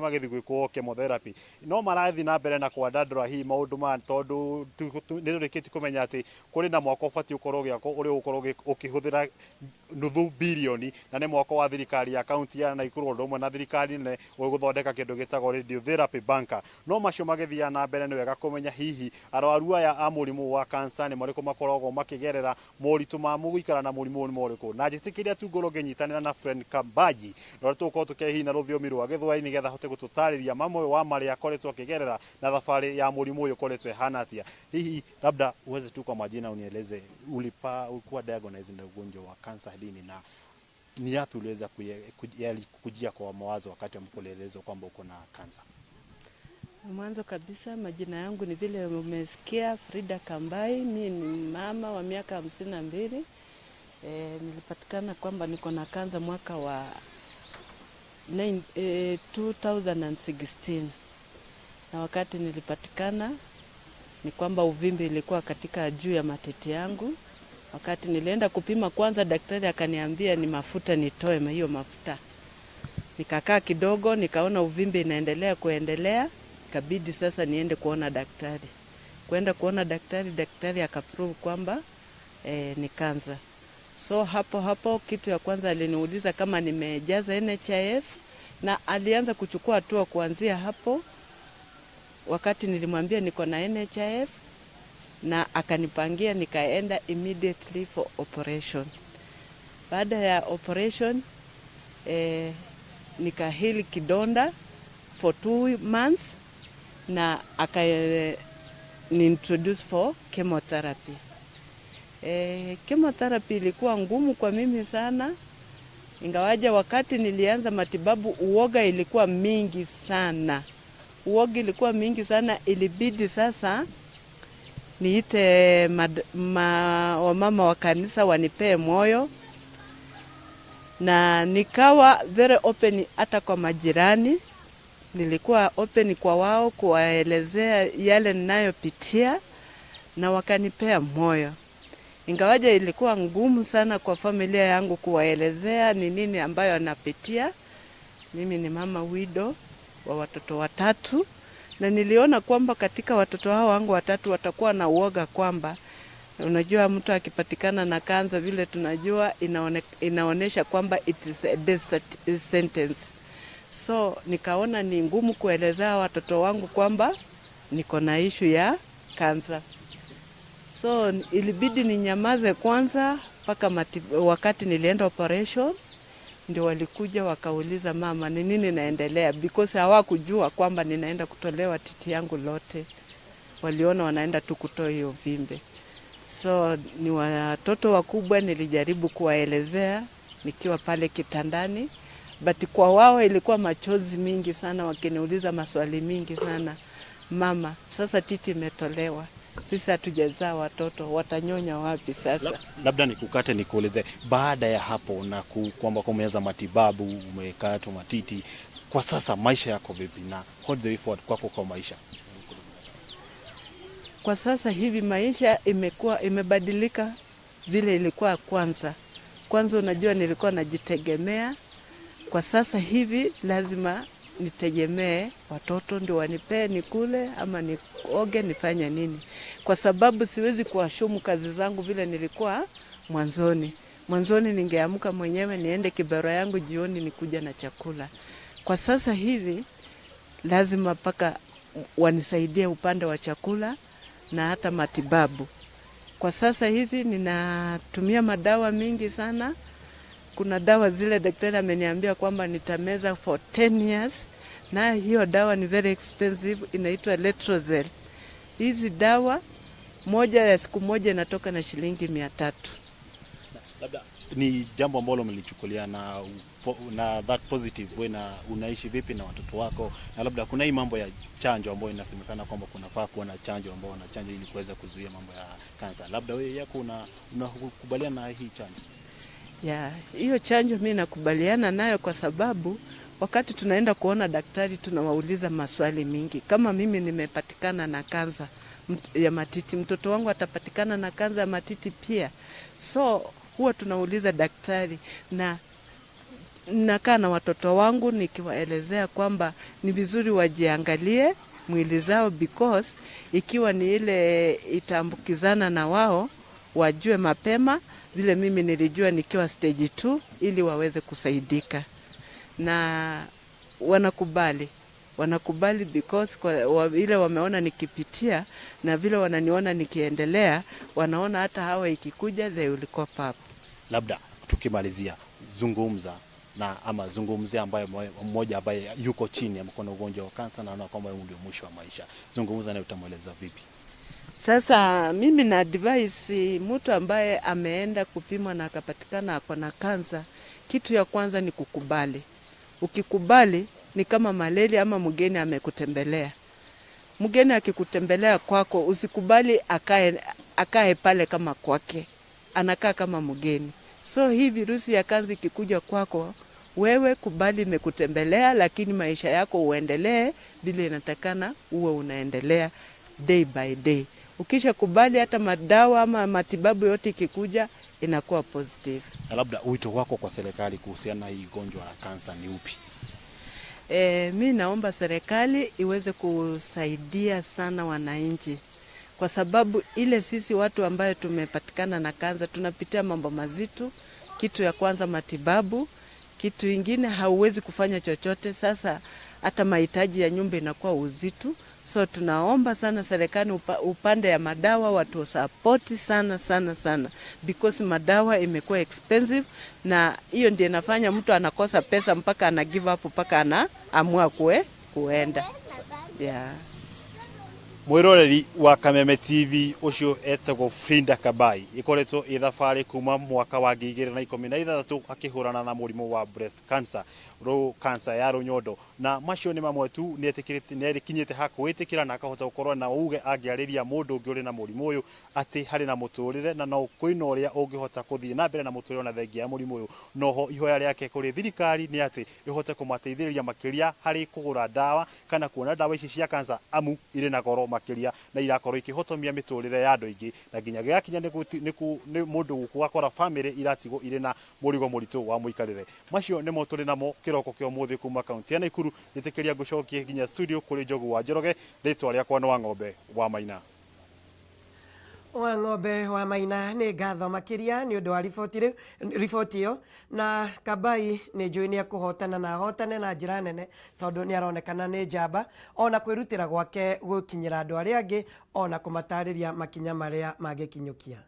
magithi gwikwo chemotherapy no marathi na mbere na kwandandura hi maundu ma tondu nirikiti kumenya ati kuri na mwaka ubati ukorwo giako uri ukorwo ukihuthira nuthu bilioni na ni mwaka wa thirikari ya county ya Naikuru ndomwe na thirikari ne guthondeka kindu gitagwo radiotherapy banker no macio magithia na mbere ni wega kumenya hihi arwaru aya a murimu wa cancer ni mariko makoragwo makigerera moritu ma muguikara na murimu ni moriko na njitikiria tu ngoro nginyitanira na Fridah Kambai no tuko tukehi na ruthiomi rwa githwai ni getha hote gututariria mamwe wa mari akoretwo akigerera na thafari ya murimu uyu koretwo hana atia hihi labda uweze tu kwa majina unieleze ulikuwa diagnosed na ugonjwa wa cancer lini na ni yapi uliweza kujia kwa mawazo wakati amkuelezwa kwamba uko na cancer? Mwanzo kabisa majina yangu ni vile umesikia, Fridah Kambai. Mimi ni mama wa miaka 52. Nilipatikana kwamba niko na cancer mwaka wa 2016. Na wakati nilipatikana ni kwamba uvimbe ilikuwa katika juu ya matiti yangu. Wakati nilienda kupima kwanza, daktari akaniambia ni mafuta nitoe hiyo mafuta. Nikakaa kidogo, nikaona uvimbe inaendelea kuendelea, ikabidi sasa niende kuona daktari. Kwenda kuona daktari, daktari akaprove kwamba ni cancer. So hapo kitu ya kwanza aliniuliza kama nimejaza NHIF na alianza kuchukua hatua kuanzia hapo. Wakati nilimwambia niko na NHIF na akanipangia nikaenda immediately for operation. Baada ya operation nikahili kidonda for 2 months na ni introduce for chemotherapy. Chemotherapy ilikuwa ngumu kwa mimi sana, ingawaje wakati nilianza matibabu uoga ilikuwa mingi sana. Ilibidi sasa niite wamama wa kanisa wanipee moyo, na nikawa very open hata kwa majirani. Nilikuwa open kwa wao kuwaelezea yale ninayopitia na wakanipea moyo. Ingawaje ilikuwa ngumu sana kwa familia yangu kuwaelezea ni nini ambayo napitia. Mimi ni mama widow wa watoto 3 na niliona kwamba katika watoto hao wangu 3 watakuwa na uoga kwamba unajua mtu akipatikana na kansa vile tunajua inaonesha kwamba it is a death sentence. So nikaona ni ngumu kuelezea watoto wangu kwamba niko na issue ya kansa. So ilibidi ninyamaze kwanza mpaka wakati nilienda operation ndio walikuja wakauliza mama ni nini naendelea, because hawakujua kwamba ninaenda kutolewa titi yangu lote. Waliona wanaenda tu kutoa hiyo vimbe. So ni watoto wakubwa nilijaribu kuwaelezea nikiwa pale kitandani, but kwa wao ilikuwa machozi mingi sana wakiniuliza maswali mingi sana. Mama, sasa titi imetolewa. Sisi hatujazaa watoto, watanyonya wapi sasa? Labda nikukate nikueleze baada ya hapo na kwamba umeanza matibabu, umekata matiti, kwa sasa maisha yako vipi na what's the way forward kwako kwa maisha? Kwa sasa hivi maisha imebadilika vile ilikuwa kwanza. Kwanza unajua nilikuwa najitegemea. Kwa sasa hivi lazima nitegemee watoto ndio wanipee nikule ama nioge nifanye nini. Kwa sababu siwezi kuashumu kazi zangu vile nilikuwa mwanzoni. Mwanzoni ningeamka mwenyewe niende kibaro yangu jioni nikuja na chakula. Kwa sasa hivi lazima paka wanisaidie upande wa chakula na hata matibabu. Kwa sasa hivi ninatumia madawa mingi sana. Kuna dawa zile daktari ameniambia kwamba nitameza for 10 years. Na hiyo dawa ni very expensive, inaitwa letrozole. Hizi dawa moja ya siku moja inatoka na shilingi 300. Labda ni jambo ambalo mlichukulia na that positive way, na unaishi vipi na watoto wako? Na labda kuna hii mambo ya chanjo ambayo inasemekana kwamba kunafaa kuwa na chanjo ambao wanachanja ili kuweza kuzuia mambo ya kansa. Labda wewe yako unakubaliana na hii chanjo? Ya, hiyo chanjo mimi nakubaliana nayo kwa sababu wakati tunaenda kuona daktari tunawauliza maswali mingi. Kama mimi nimepatikana na kansa ya matiti, mtoto wangu atapatikana na kansa ya matiti pia. So huwa tunauliza daktari, na nakaa na watoto wangu nikiwaelezea kwamba ni vizuri wajiangalie mwili zao, because ikiwa ni ile itaambukizana na wao, wajue mapema vile mimi nilijua nikiwa stage 2 ili waweze kusaidika. Na wanakubali because ile wameona nikipitia na vile wananiona nikiendelea, wanaona hata hawa ikikuja they will cope up. Labda tukimalizia, zungumzia ambaye mmoja ambaye yuko chini ya mkono ugonjwa wa kansa na anaona kwamba ndio mwisho wa maisha. Zungumza naye, utamweleza vipi? Sasa mimi na advise mtu ambaye ameenda kupimwa na akapatikana ako na kansa, kitu ya kwanza ni kukubali. Ukikubali ni kama malaria ama mgeni amekutembelea. Mgeni akikutembelea kwako, usikubali akae pale kama kwake. Anakaa kama mgeni. So hii virusi ya kansa ikikuja kwako, wewe kubali imekutembelea, lakini maisha yako uendelee bila inatakana uwe unaendelea day by day. Ukisha kubali, hata madawa ama matibabu yote ikikuja inakuwa positive. Labda wito wako kwa serikali kuhusiana na hii gonjwa la kansa ni upi? Mimi naomba serikali iweze kusaidia sana wananchi, kwa sababu ile sisi watu ambaye tumepatikana na kansa tunapitia mambo mazito. Kitu ya kwanza matibabu, kitu ingine hauwezi kufanya chochote. Sasa hata mahitaji ya nyumba inakuwa uzito. So tunaomba sana serikali upande ya madawa watu support sana because madawa imekuwa expensive, na hiyo ndiyo inafanya mtu anakosa pesa mpaka ana give up, mpaka anaamua kuenda. Yeah. Mwiroreri wa Kameme TV ucio etagwo Fridah Kambai ikoretwo ithabari kuma mwaka wa 2016 akihurana na murimu wa breast cancer, cancer ya nyondo, na macio ni mamwe tu nerikinyite ha kwitikira na akahota gukorwo na uge angiariria mundu ungi uri na murimu uyu ati hari na muturire na no kwina uria ungihota kuthii na mbere na muturire na thengia ya murimu uyu. Noho ihoya riake kuri thirikari ni ati ihote kumateithĩrĩria makiria hari kugura dawa kana kuona dawa ici cia cancer amu ire na goro makiria na irakorwo ikihotomia miturire ya andu ingi, na nginya gakinya ni mundu gukora family iratigo ire na murigo muritu wa muikarire. Macio ni mo turi namo kiroko kyo muthi kuma kaunti ya Nakuru. Nitikiria gucokia nginya studio kuri Njogu wa Njoroge. Ritwa riakwa ni Wang'ombe wa Maina. Wang'ombe wa Maina ni ngatho makiria ni undu wa riboti iyo, na Kambai ni njui ni akuhotana na hotane na njira nene tondu ni aronekana ni njamba ona kwirutira gwake gukinyira andu aria angi ona kumatariria makinya maria magikinyukia.